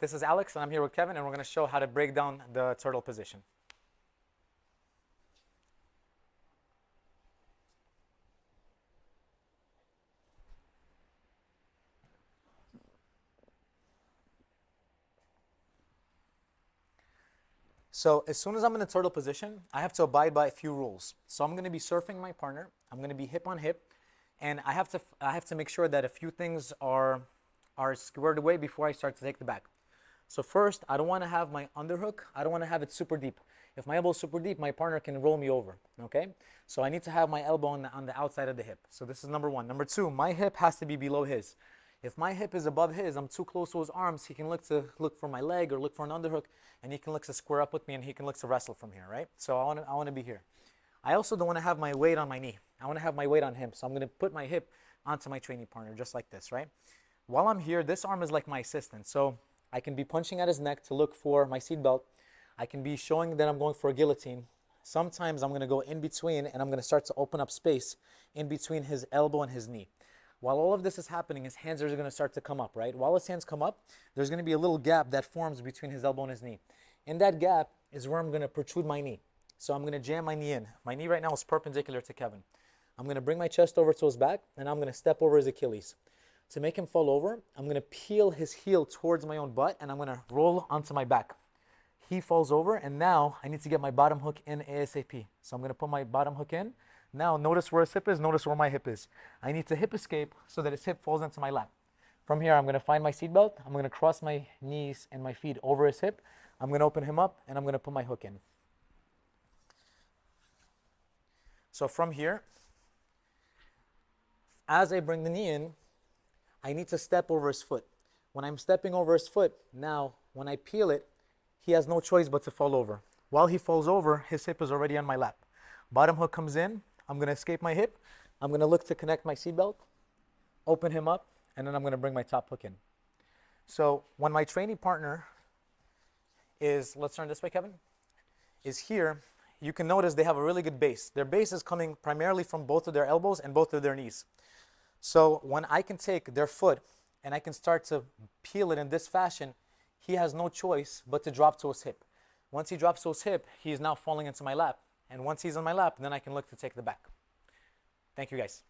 This is Alex, and I'm here with Kevin, and we're going to show how to break down the turtle position. So as soon as I'm in the turtle position, I have to abide by a few rules. So I'm going to be surfing my partner. I'm going to be hip on hip, and I have to make sure that a few things are squared away before I start to take the back. So first, I don't want to have my underhook. I don't want to have it super deep. If my elbow is super deep, my partner can roll me over, okay? So I need to have my elbow on the outside of the hip. So this is number one. Number two, my hip has to be below his. If my hip is above his, I'm too close to his arms, he can look for my leg or look for an underhook, and he can look to square up with me, and he can look to wrestle from here, right? So I want to be here. I also don't want to have my weight on my knee. I want to have my weight on him. So I'm going to put my hip onto my training partner, just like this, right? While I'm here, this arm is like my assistant. So I can be punching at his neck to look for my seat belt. I can be showing that I'm going for a guillotine. Sometimes I'm going to go in between, and I'm going to start to open up space in between his elbow and his knee. While all of this is happening, his hands are going to start to come up, right? While his hands come up, there's going to be a little gap that forms between his elbow and his knee. In that gap is where I'm going to protrude my knee. So I'm going to jam my knee in. My knee right now is perpendicular to Kevin. I'm going to bring my chest over to his back, and I'm going to step over his Achilles. To make him fall over, I'm going to peel his heel towards my own butt, and I'm going to roll onto my back. He falls over, and now I need to get my bottom hook in ASAP. So I'm going to put my bottom hook in. Now notice where his hip is, notice where my hip is. I need to hip escape so that his hip falls into my lap. From here, I'm going to find my seat belt. I'm going to cross my knees and my feet over his hip. I'm going to open him up, and I'm going to put my hook in. So from here, as I bring the knee in, I need to step over his foot. When I'm stepping over his foot, now when I peel it, he has no choice but to fall over. While he falls over, his hip is already on my lap. Bottom hook comes in, I'm going to escape my hip, I'm going to look to connect my seatbelt, open him up, and then I'm going to bring my top hook in. So when my training partner is, let's turn this way, Kevin, is here, you can notice they have a really good base. Their base is coming primarily from both of their elbows and both of their knees. So when I can take their foot and I can start to peel it in this fashion, he has no choice but to drop to his hip. Once he drops to his hip, he is now falling into my lap. And once he's on my lap, then I can look to take the back. Thank you, guys.